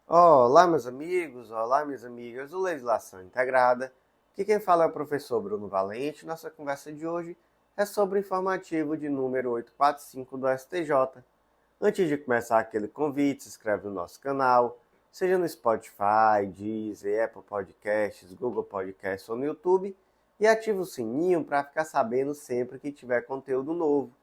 Olá, meus amigos, olá, minhas amigas do Legislação Integrada. Aqui quem fala é o professor Bruno Valente. Nossa conversa de hoje é sobre o informativo de número 845 do STJ. Antes de começar aquele convite, se inscreve no nosso canal, seja no Spotify, Deezer, Apple Podcasts, Google Podcasts ou no YouTube, e ativa o sininho para ficar sabendo sempre que tiver conteúdo novo.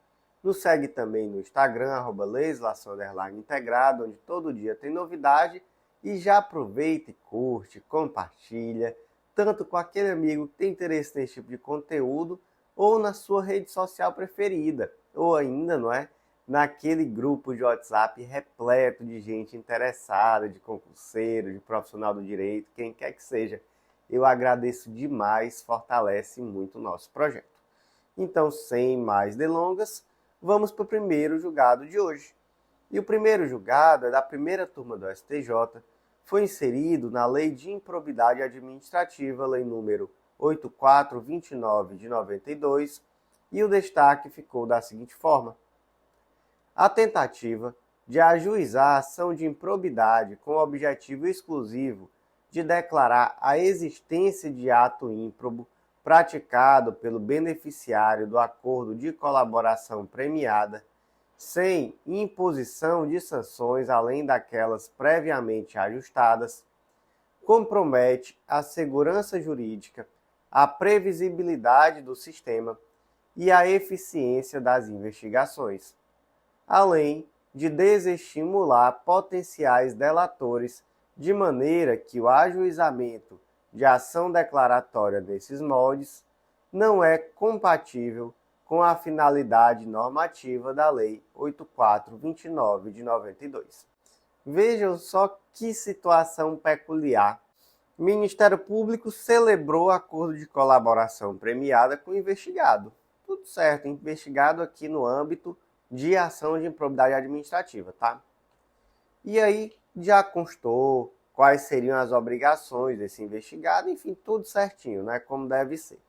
Nos segue também no Instagram, @legislação_integrada, onde todo dia tem novidade. E já aproveita e curte, compartilha, tanto com aquele amigo que tem interesse nesse tipo de conteúdo, ou na sua rede social preferida, ou ainda, não é? Naquele grupo de WhatsApp repleto de gente interessada, de concurseiro, de profissional do direito, quem quer que seja. Eu agradeço demais, fortalece muito o nosso projeto. Então, sem mais delongas, vamos para o primeiro julgado de hoje. E o primeiro julgado é da primeira turma do STJ, foi inserido na Lei de Improbidade Administrativa, Lei número 8429 de 92, e o destaque ficou da seguinte forma: a tentativa de ajuizar a ação de improbidade com o objetivo exclusivo de declarar a existência de ato ímprobo praticado pelo beneficiário do acordo de colaboração premiada, sem imposição de sanções além daquelas previamente ajustadas, compromete a segurança jurídica, a previsibilidade do sistema e a eficiência das investigações, além de desestimular potenciais delatores, de maneira que o ajuizamento de ação declaratória desses moldes não é compatível com a finalidade normativa da Lei 8429 de 92. Vejam só que situação peculiar. O Ministério Público celebrou acordo de colaboração premiada com o investigado. Tudo certo, investigado aqui no âmbito de ação de improbidade administrativa, tá? E aí já constou quais seriam as obrigações desse investigado, enfim, tudo certinho, né? Como deve ser.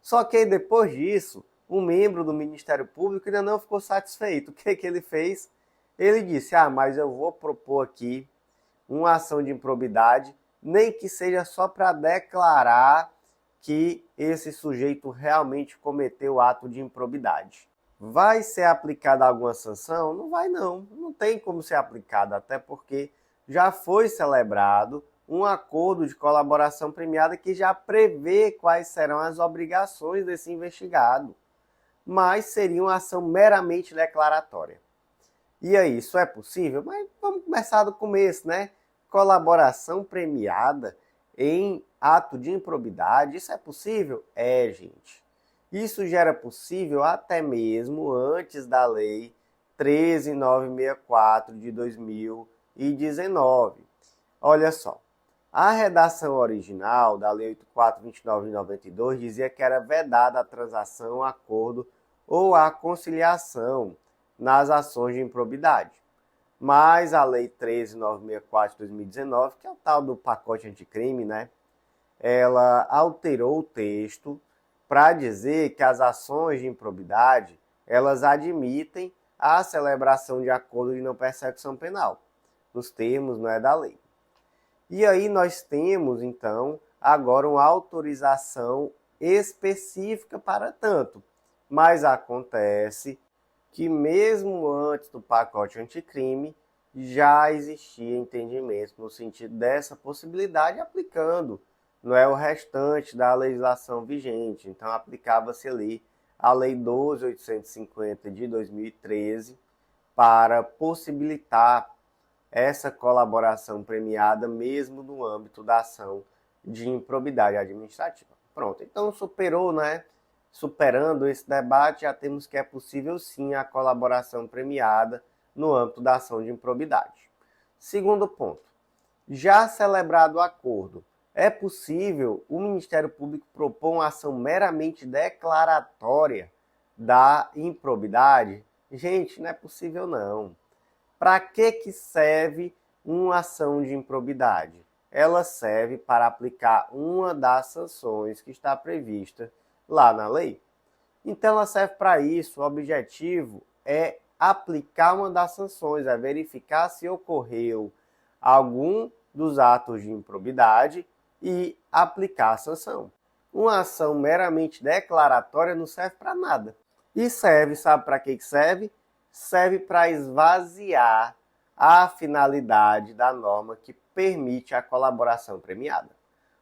Só que depois disso, um membro do Ministério Público ainda não ficou satisfeito. O que ele fez? Ele disse, mas eu vou propor aqui uma ação de improbidade, nem que seja só para declarar que esse sujeito realmente cometeu o ato de improbidade. Vai ser aplicada alguma sanção? Não vai não, não tem como ser aplicada, até porque já foi celebrado um acordo de colaboração premiada que já prevê quais serão as obrigações desse investigado, mas seria uma ação meramente declaratória. E aí, isso é possível? Mas vamos começar do começo, né? Colaboração premiada em ato de improbidade, isso é possível? É, gente. Isso já era possível até mesmo antes da Lei 13.964 de 2019. Olha só, a redação original da Lei 8429 de 92 dizia que era vedada a transação, acordo ou a conciliação nas ações de improbidade. Mas a Lei 13.964 de 2019, que é o tal do pacote anticrime, né? Ela alterou o texto para dizer que as ações de improbidade, elas admitem a celebração de acordo de não persecução penal, nos termos, não é, da lei. E aí nós temos, então, agora uma autorização específica para tanto. Mas acontece que mesmo antes do pacote anticrime, já existia entendimento no sentido dessa possibilidade aplicando, não é, o restante da legislação vigente. Então aplicava-se ali a Lei 12.850 de 2013 para possibilitar essa colaboração premiada mesmo no âmbito da ação de improbidade administrativa. Pronto, então superou, né? Superando esse debate, já temos que é possível sim a colaboração premiada no âmbito da ação de improbidade. Segundo ponto, já celebrado o acordo, é possível o Ministério Público propor uma ação meramente declaratória da improbidade? Gente, não é possível não. Para que serve uma ação de improbidade? Ela serve para aplicar uma das sanções que está prevista lá na lei. Então ela serve para isso. O objetivo é aplicar uma das sanções, é verificar se ocorreu algum dos atos de improbidade e aplicar a sanção. Uma ação meramente declaratória não serve para nada. E serve, sabe para que serve? Serve para esvaziar a finalidade da norma que permite a colaboração premiada.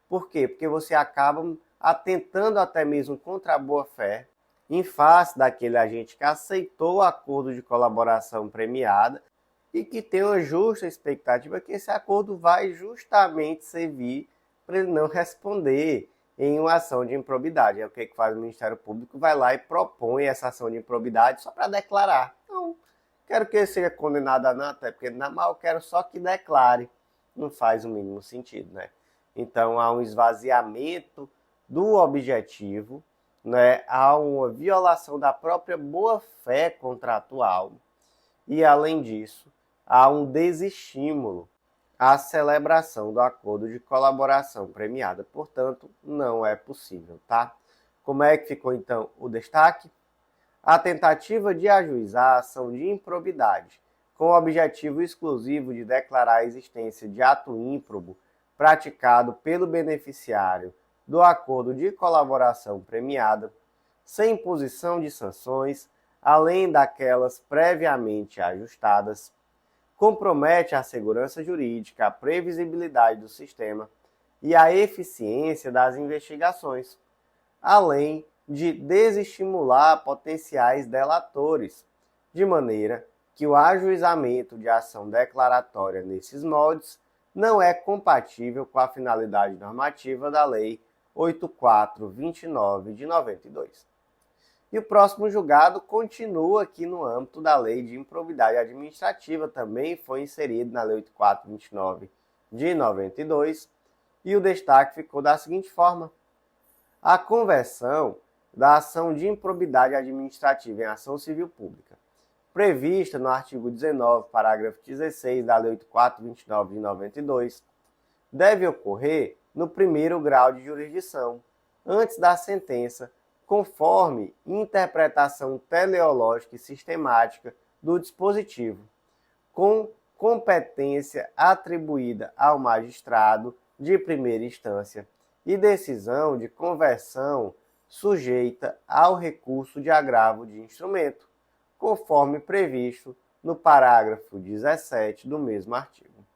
Por quê? Porque você acaba atentando até mesmo contra a boa-fé, em face daquele agente que aceitou o acordo de colaboração premiada e que tem uma justa expectativa que esse acordo vai justamente servir para ele não responder em uma ação de improbidade. É o que faz o Ministério Público? Vai lá e propõe essa ação de improbidade só para declarar. Não, quero que ele seja condenado a nada, até porque não é mal, quero só que declare. Não faz o mínimo sentido, né? Então há um esvaziamento do objetivo, né? Há uma violação da própria boa-fé contratual e, além disso, há um desestímulo à celebração do acordo de colaboração premiada. Portanto, não é possível, tá? Como é que ficou, então, o destaque? A tentativa de ajuizar a ação de improbidade com o objetivo exclusivo de declarar a existência de ato ímprobo praticado pelo beneficiário do acordo de colaboração premiada, sem imposição de sanções, além daquelas previamente ajustadas, compromete a segurança jurídica, a previsibilidade do sistema e a eficiência das investigações, além de desestimular potenciais delatores, de maneira que o ajuizamento de ação declaratória nesses moldes não é compatível com a finalidade normativa da Lei 8429 de 92. E o próximo julgado continua aqui no âmbito da Lei de Improbidade Administrativa, também foi inserido na Lei 8429 de 92, e o destaque ficou da seguinte forma: a conversão da ação de improbidade administrativa em ação civil pública, prevista no artigo 19, parágrafo 16 da Lei 8429 de 92, deve ocorrer no primeiro grau de jurisdição, antes da sentença, conforme interpretação teleológica e sistemática do dispositivo, com competência atribuída ao magistrado de primeira instância e decisão de conversão sujeita ao recurso de agravo de instrumento, conforme previsto no parágrafo 17 do mesmo artigo.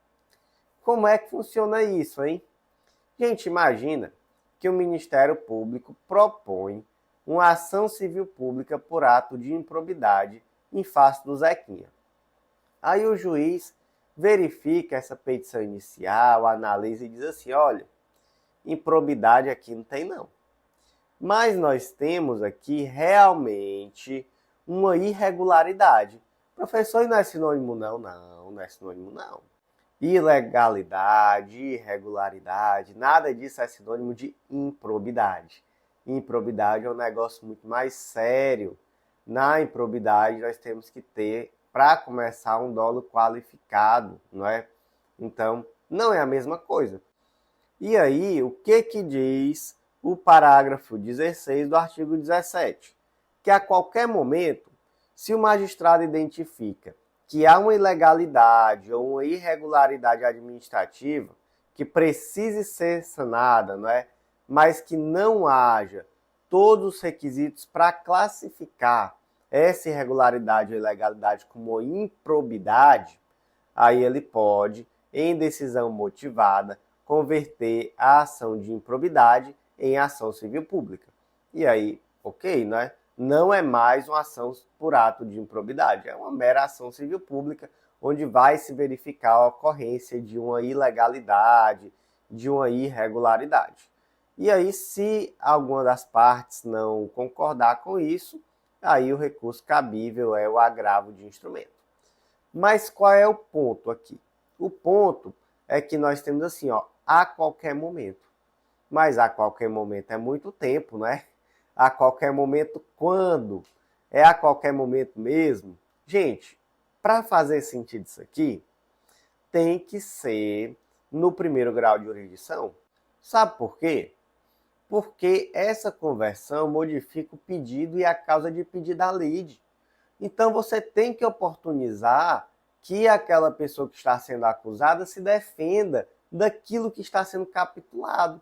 Como é que funciona isso, hein? Gente, imagina que o Ministério Público propõe uma ação civil pública por ato de improbidade em face do Zequinha. Aí o juiz verifica essa petição inicial, analisa e diz assim: olha, improbidade aqui não tem não. Mas nós temos aqui realmente uma irregularidade. Professor, não é sinônimo não? Não é sinônimo não. Ilegalidade, irregularidade, nada disso é sinônimo de improbidade. Improbidade é um negócio muito mais sério. Na improbidade nós temos que ter, para começar, um dolo qualificado, não é? Então, não é a mesma coisa. E aí, o que diz o parágrafo 16 do artigo 17? Que a qualquer momento, se o magistrado identifica que há uma ilegalidade ou uma irregularidade administrativa que precise ser sanada, não é? Mas que não haja todos os requisitos para classificar essa irregularidade ou ilegalidade como improbidade, aí ele pode, em decisão motivada, converter a ação de improbidade em ação civil pública. E aí, ok, né? Não é mais uma ação por ato de improbidade, é uma mera ação civil pública, onde vai se verificar a ocorrência de uma ilegalidade, de uma irregularidade. E aí, se alguma das partes não concordar com isso, aí o recurso cabível é o agravo de instrumento. Mas qual é o ponto aqui? O ponto é que nós temos assim, ó, a qualquer momento. Mas a qualquer momento é muito tempo, né? A qualquer momento quando? É a qualquer momento mesmo? Gente, para fazer sentido isso aqui, tem que ser no primeiro grau de jurisdição. Sabe por quê? Porque essa conversão modifica o pedido e a causa de pedido da lide. Então você tem que oportunizar que aquela pessoa que está sendo acusada se defenda daquilo que está sendo capitulado.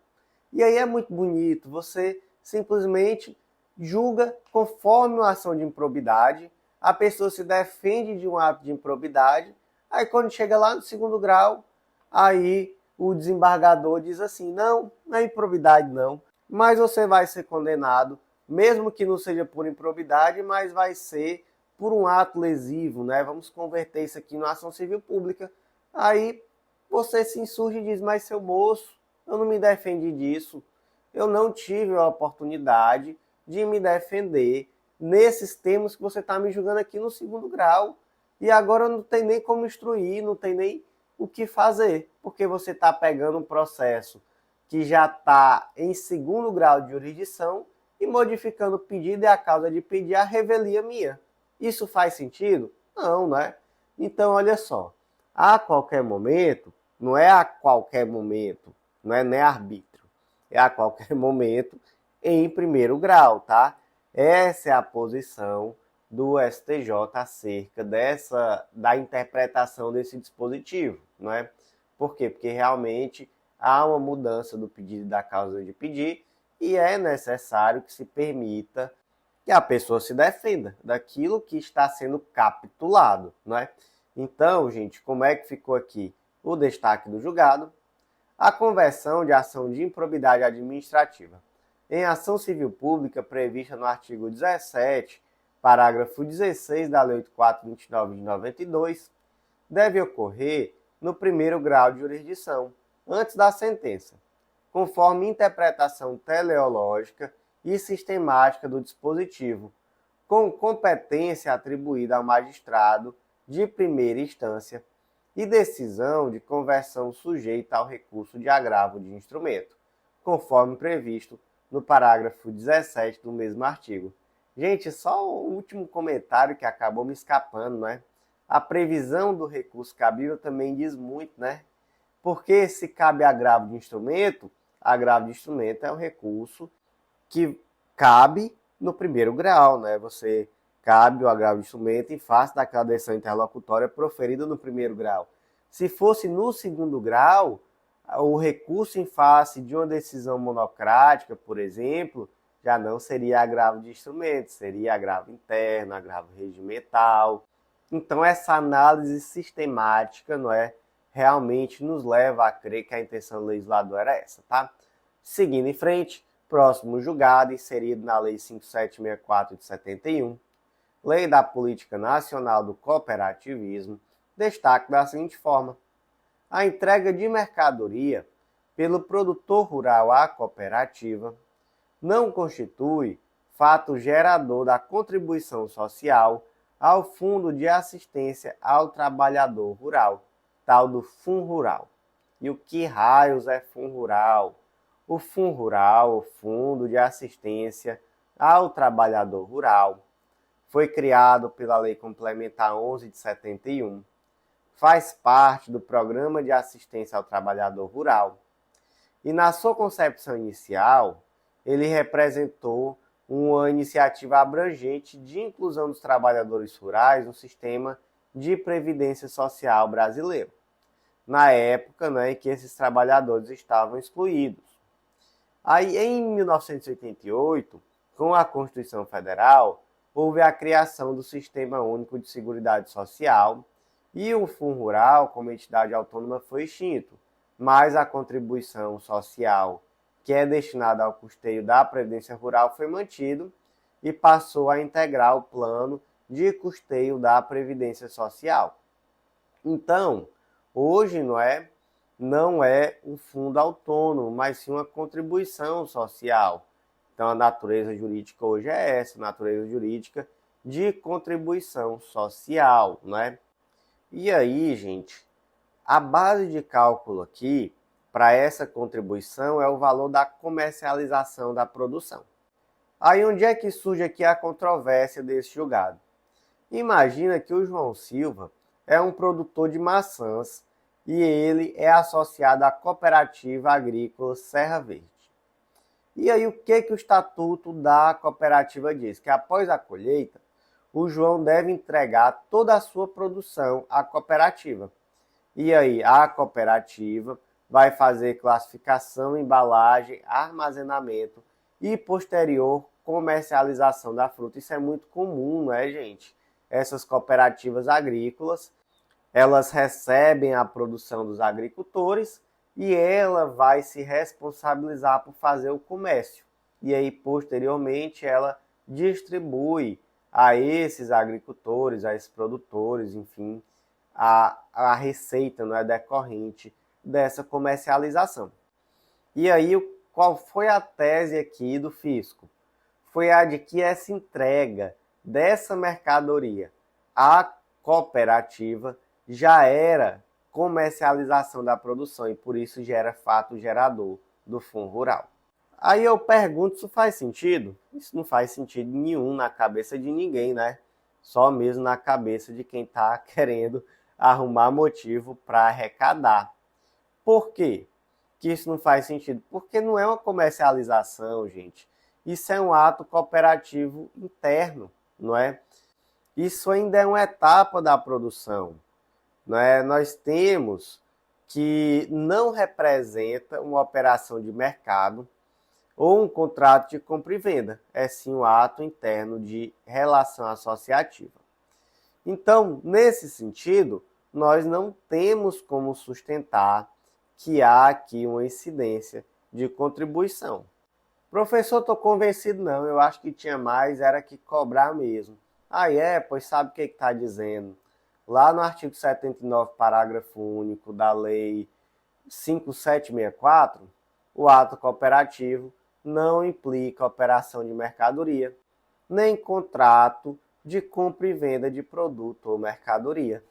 E aí é muito bonito, você simplesmente julga conforme uma ação de improbidade, a pessoa se defende de um ato de improbidade, aí quando chega lá no segundo grau, aí o desembargador diz assim, não é improbidade não, mas você vai ser condenado, mesmo que não seja por improbidade, mas vai ser por um ato lesivo, né? Vamos converter isso aqui numa ação civil pública. Aí você se insurge e diz, mas seu moço, eu não me defendi disso, eu não tive a oportunidade de me defender nesses termos que você está me julgando aqui no segundo grau. E agora não tem nem como instruir, não tem nem o que fazer, porque você está pegando um processo que já está em segundo grau de jurisdição e modificando o pedido e a causa de pedir a revelia minha. Isso faz sentido? Não, né? Então, olha só, a qualquer momento, não é a qualquer momento, não é nem arbítrio, é a qualquer momento em primeiro grau, tá? Essa é a posição do STJ acerca da interpretação desse dispositivo, não é? Por quê? Porque realmente há uma mudança do pedido e da causa de pedir e é necessário que se permita que a pessoa se defenda daquilo que está sendo capitulado, não é? Então, gente, como é que ficou aqui o destaque do julgado? A conversão de ação de improbidade administrativa em ação civil pública prevista no artigo 17, parágrafo 16 da Lei 8.429 de 92, deve ocorrer no primeiro grau de jurisdição, antes da sentença, conforme interpretação teleológica e sistemática do dispositivo, com competência atribuída ao magistrado de primeira instância e decisão de conversão sujeita ao recurso de agravo de instrumento, conforme previsto no parágrafo 17 do mesmo artigo. Gente, só o último comentário que acabou me escapando, né? A previsão do recurso cabível também diz muito, né? Porque se cabe agravo de instrumento é um recurso que cabe no primeiro grau, né? Você cabe o agravo de instrumento em face daquela decisão interlocutória proferida no primeiro grau. Se fosse no segundo grau, o recurso em face de uma decisão monocrática, por exemplo, já não seria agravo de instrumento, seria agravo interno, agravo regimental. Então, essa análise sistemática, não é, realmente nos leva a crer que a intenção do legislador era essa, tá? Seguindo em frente, próximo julgado, inserido na Lei 5764 de 71, Lei da Política Nacional do Cooperativismo, destaque da seguinte forma: a entrega de mercadoria pelo produtor rural à cooperativa não constitui fato gerador da contribuição social ao Fundo de Assistência ao Trabalhador Rural, tal do FUNRural. E o que raios é FUNRural? O FUNRural, o Fundo de Assistência ao Trabalhador Rural, foi criado pela Lei Complementar 11 de 71, faz parte do Programa de Assistência ao Trabalhador Rural e, na sua concepção inicial, ele representou uma iniciativa abrangente de inclusão dos trabalhadores rurais no sistema de previdência social brasileiro, na época, né, em que esses trabalhadores estavam excluídos. Aí, em 1988, com a Constituição Federal, houve a criação do Sistema Único de Seguridade Social e o FUNRural, como entidade autônoma, foi extinto, mas a contribuição social, que é destinada ao custeio da Previdência Rural, foi mantido e passou a integrar o plano de custeio da Previdência Social. Então, hoje não é um fundo autônomo, mas sim uma contribuição social. Então, a natureza jurídica hoje é essa, natureza jurídica de contribuição social, né? E aí, gente, a base de cálculo aqui para essa contribuição é o valor da comercialização da produção. Aí onde é que surge aqui a controvérsia desse julgado? Imagina que o João Silva é um produtor de maçãs e ele é associado à Cooperativa Agrícola Serra Verde. E aí o que o Estatuto da Cooperativa diz? Que após a colheita, o João deve entregar toda a sua produção à cooperativa. E aí, a cooperativa vai fazer classificação, embalagem, armazenamento e posterior comercialização da fruta. Isso é muito comum, não é, gente? Essas cooperativas agrícolas, elas recebem a produção dos agricultores e ela vai se responsabilizar por fazer o comércio. E aí, posteriormente, ela distribui a esses agricultores, a esses produtores, enfim, a receita, não é, decorrente dessa comercialização. E aí, qual foi a tese aqui do fisco? Foi a de que essa entrega dessa mercadoria à cooperativa já era comercialização da produção e por isso gera fato gerador do Fundo Rural. Aí eu pergunto, isso faz sentido? Isso não faz sentido nenhum na cabeça de ninguém, né? Só mesmo na cabeça de quem está querendo arrumar motivo para arrecadar. Por quê que isso não faz sentido? Porque não é uma comercialização, gente. Isso é um ato cooperativo interno, não é? Isso ainda é uma etapa da produção, não é? Nós temos que não representa uma operação de mercado ou um contrato de compra e venda, é sim um ato interno de relação associativa. Então, nesse sentido, nós não temos como sustentar que há aqui uma incidência de contribuição. Professor, estou convencido não, eu acho que tinha mais, era que cobrar mesmo. Pois sabe o que está dizendo? Lá no artigo 79, parágrafo único da lei 5764, o ato cooperativo não implica operação de mercadoria, nem contrato de compra e venda de produto ou mercadoria.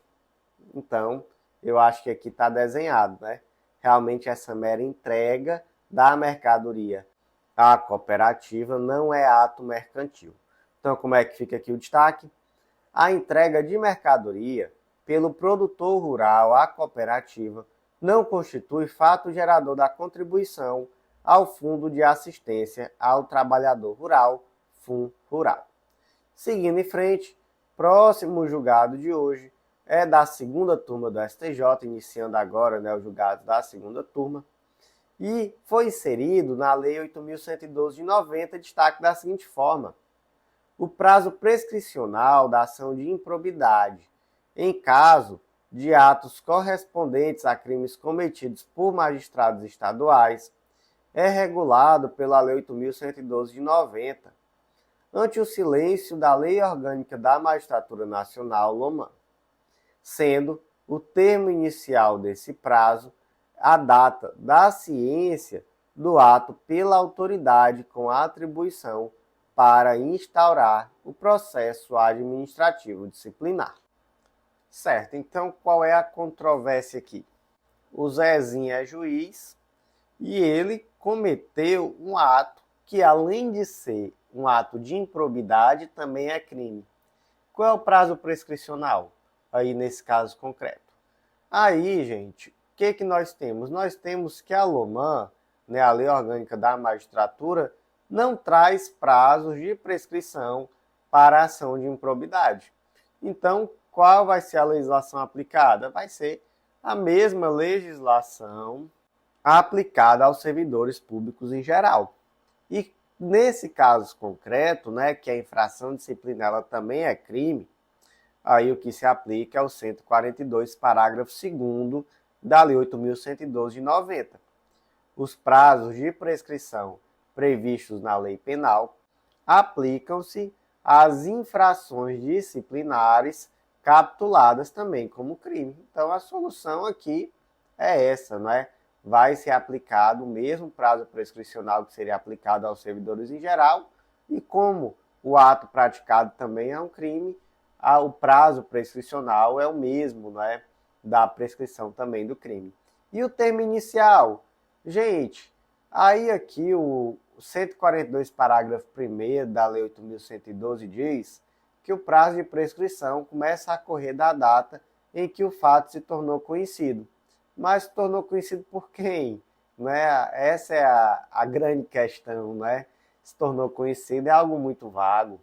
Então, eu acho que aqui está desenhado, né? Realmente essa mera entrega da mercadoria à cooperativa não é ato mercantil. Então, como é que fica aqui o destaque? A entrega de mercadoria pelo produtor rural à cooperativa não constitui fato gerador da contribuição ao Fundo de Assistência ao Trabalhador Rural, FUNRural. Seguindo em frente, próximo julgado de hoje é da segunda turma do STJ, iniciando agora, né, o julgado da segunda turma, e foi inserido na Lei 8.112 de 90, destaque da seguinte forma: o prazo prescricional da ação de improbidade, em caso de atos correspondentes a crimes cometidos por magistrados estaduais, é regulado pela Lei 8.112 de 90, ante o silêncio da Lei Orgânica da Magistratura Nacional, LOMAN, sendo o termo inicial desse prazo a data da ciência do ato pela autoridade com a atribuição para instaurar o processo administrativo disciplinar. Certo, então qual é a controvérsia aqui? O Zezinho é juiz e ele cometeu um ato que, além de ser um ato de improbidade, também é crime. Qual é o prazo prescricional aí nesse caso concreto? Aí, gente, o que nós temos? Nós temos que a LOMAN, né, a Lei Orgânica da Magistratura, não traz prazos de prescrição para a ação de improbidade. Então, qual vai ser a legislação aplicada? Vai ser a mesma legislação aplicada aos servidores públicos em geral. E nesse caso concreto, né, que a infração disciplinar ela também é crime, aí o que se aplica é o 142, parágrafo 2º da Lei 8.112 de 90. Os prazos de prescrição previstos na lei penal aplicam-se às infrações disciplinares capituladas também como crime. Então a solução aqui é essa, não é? Vai ser aplicado o mesmo prazo prescricional que seria aplicado aos servidores em geral, e como o ato praticado também é um crime, o prazo prescricional é o mesmo, não é, da prescrição também do crime. E o termo inicial? Gente, aí aqui o 142, parágrafo 1º da Lei 8.112 diz que o prazo de prescrição começa a correr da data em que o fato se tornou conhecido. Mas se tornou conhecido por quem? Né? Essa é a grande questão, né? Se tornou conhecido é algo muito vago.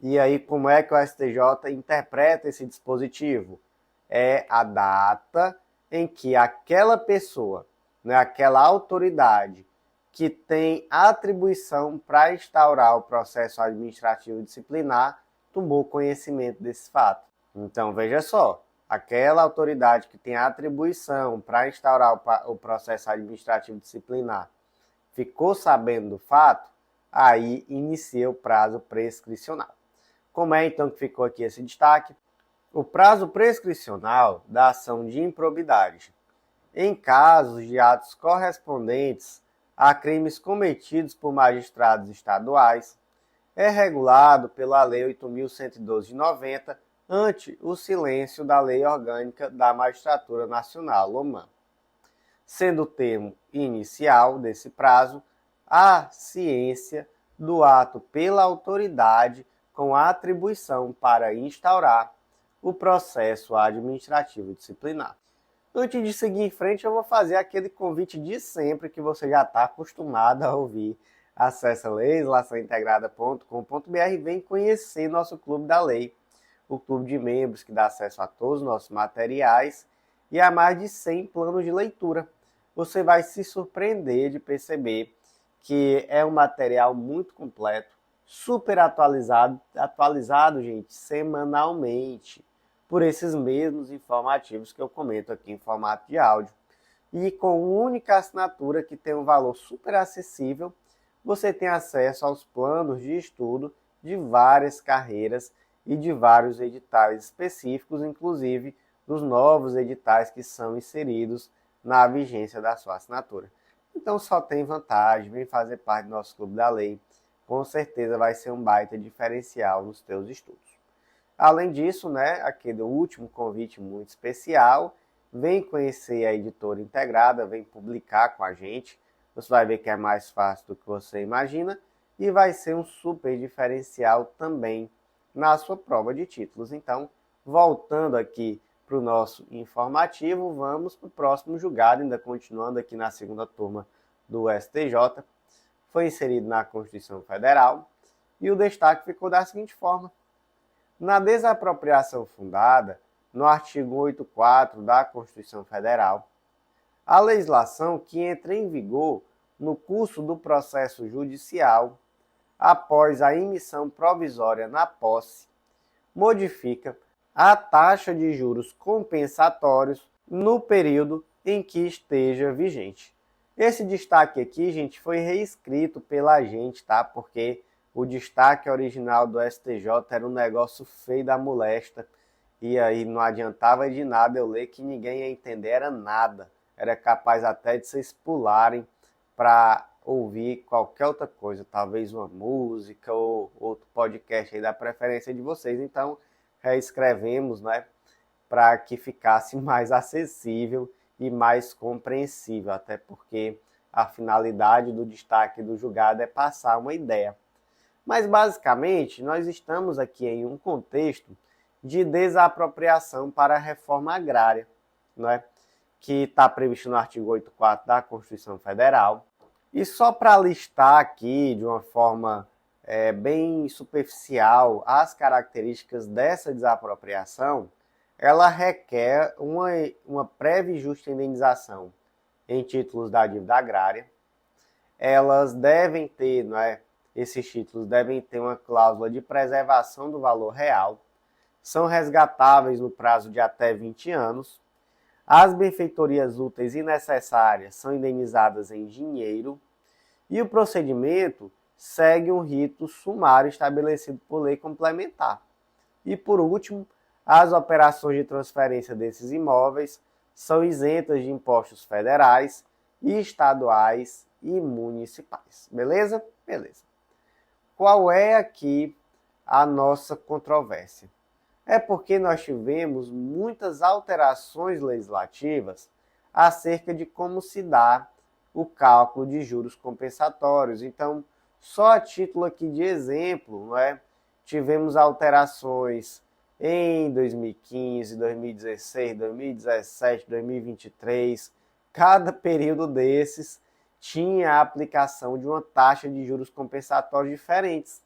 E aí, como é que o STJ interpreta esse dispositivo? É a data em que aquela pessoa, né, aquela autoridade que tem atribuição para instaurar o processo administrativo disciplinar tomou conhecimento desse fato. Então, veja só, aquela autoridade que tem atribuição para instaurar o processo administrativo disciplinar ficou sabendo do fato, aí inicia o prazo prescricional. Como é então que ficou aqui esse destaque? O prazo prescricional da ação de improbidade, em casos de atos correspondentes a crimes cometidos por magistrados estaduais, é regulado pela Lei 8.112 de 90, ante o silêncio da Lei Orgânica da Magistratura Nacional, LOMAN, sendo o termo inicial desse prazo a ciência do ato pela autoridade com a atribuição para instaurar o processo administrativo disciplinar. Antes de seguir em frente, eu vou fazer aquele convite de sempre que você já está acostumado a ouvir. Acesse legislaçãointegrada.com.br e vem conhecer nosso Clube da Lei, o clube de membros que dá acesso a todos os nossos materiais e a mais de 100 planos de leitura. Você vai se surpreender de perceber que é um material muito completo, super atualizado, gente, semanalmente, por esses mesmos informativos que eu comento aqui em formato de áudio. E com única assinatura que tem um valor super acessível, você tem acesso aos planos de estudo de várias carreiras e de vários editais específicos, inclusive dos novos editais que são inseridos na vigência da sua assinatura. Então só tem vantagem, vem fazer parte do nosso Clube da Lei. Com certeza vai ser um baita diferencial nos teus estudos. Além disso, né, aquele último convite muito especial, vem conhecer a editora integrada, vem publicar com a gente. Você vai ver que é mais fácil do que você imagina e vai ser um super diferencial também na sua prova de títulos. Então, voltando aqui para o nosso informativo, vamos para o próximo julgado, ainda continuando aqui na segunda turma do STJ. Foi inserido na Constituição Federal e o destaque ficou da seguinte forma. Na desapropriação fundada, no artigo 84 da Constituição Federal, a legislação que entra em vigor no curso do processo judicial, após a emissão provisória na posse, modifica a taxa de juros compensatórios no período em que esteja vigente. Esse destaque aqui, gente, foi reescrito pela gente, tá? Porque o destaque original do STJ era um negócio feio da molesta. E aí não adiantava de nada eu ler que ninguém ia entender, era nada. Era capaz até de vocês pularem para ouvir qualquer outra coisa, talvez uma música ou outro podcast aí da preferência de vocês. Então, reescrevemos, né, para que ficasse mais acessível e mais compreensível, até porque a finalidade do destaque do julgado é passar uma ideia. Mas, basicamente, nós estamos aqui em um contexto de desapropriação para a reforma agrária, né, que está previsto no artigo 84 da Constituição Federal. E só para listar aqui, de uma forma bem superficial, as características dessa desapropriação, ela requer uma prévia e justa indenização em títulos da dívida agrária. Elas devem ter, esses títulos devem ter uma cláusula de preservação do valor real, são resgatáveis no prazo de até 20 anos, as benfeitorias úteis e necessárias são indenizadas em dinheiro e o procedimento segue um rito sumário estabelecido por lei complementar. E, por último, as operações de transferência desses imóveis são isentas de impostos federais e estaduais e municipais. Beleza? Beleza. Qual é aqui a nossa controvérsia? É porque nós tivemos muitas alterações legislativas acerca de como se dá o cálculo de juros compensatórios. Então, só a título aqui de exemplo, tivemos alterações em 2015, 2016, 2017, 2023. Cada período desses tinha a aplicação de uma taxa de juros compensatórios diferentes.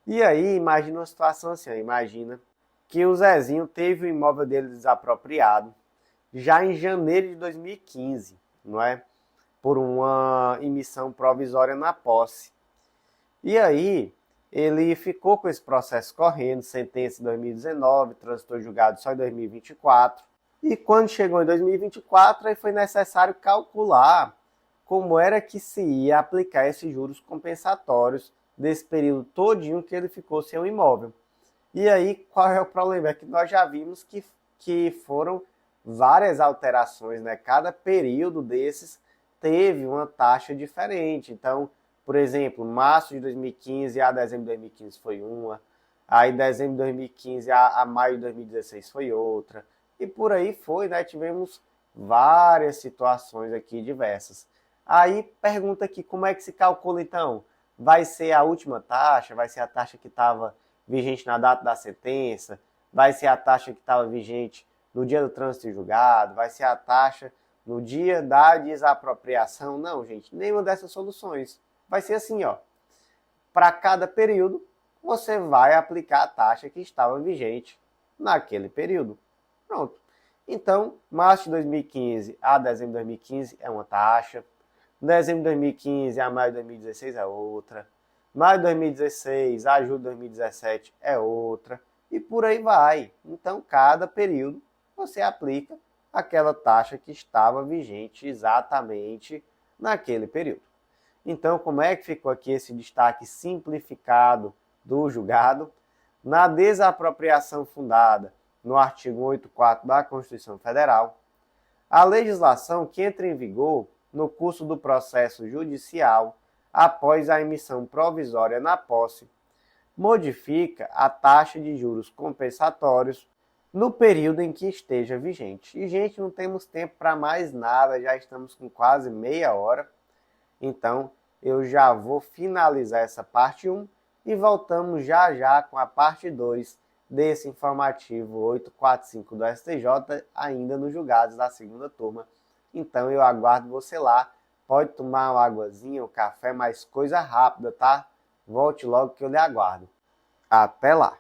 E aí, imagina uma situação assim, ó, imagina que o Zezinho teve o imóvel dele desapropriado já em janeiro de 2015, não é? Por uma emissão provisória na posse. E aí, ele ficou com esse processo correndo, sentença em 2019, transitou julgado só em 2024. E quando chegou em 2024, aí foi necessário calcular como era que se ia aplicar esses juros compensatórios desse período todinho que ele ficou sem o imóvel. E aí, qual é o problema? É que nós já vimos que foram várias alterações, né? Cada período desses teve uma taxa diferente. Então, por exemplo, março de 2015 a dezembro de 2015 foi uma, aí dezembro de 2015 a maio de 2016 foi outra, e por aí foi, né? Tivemos várias situações aqui diversas. Aí pergunta aqui, como é que se calcula então? Vai ser a última taxa? Vai ser a taxa que estava vigente na data da sentença? Vai ser a taxa que estava vigente no dia do trânsito julgado? Vai ser a taxa no dia da desapropriação? Não, gente, nenhuma dessas soluções. Vai ser assim, ó. Para cada período, você vai aplicar a taxa que estava vigente naquele período. Pronto. Então, março de 2015 a dezembro de 2015 é uma taxa. Dezembro de 2015 a maio de 2016 é outra. Maio de 2016 a julho de 2017 é outra. E por aí vai. Então, cada período você aplica aquela taxa que estava vigente exatamente naquele período. Então, como é que ficou aqui esse destaque simplificado do julgado? Na desapropriação fundada no artigo 84 da Constituição Federal, a legislação que entra em vigor no curso do processo judicial após a emissão provisória na posse modifica a taxa de juros compensatórios no período em que esteja vigente. E, gente, não temos tempo para mais nada, já estamos com quase meia hora. Então, eu já vou finalizar essa parte 1 e voltamos já já com a parte 2 desse informativo 845 do STJ, ainda nos julgados da segunda turma. Então, eu aguardo você lá. Pode tomar uma águazinha, um café, mas coisa rápida, tá? Volte logo que eu lhe aguardo. Até lá!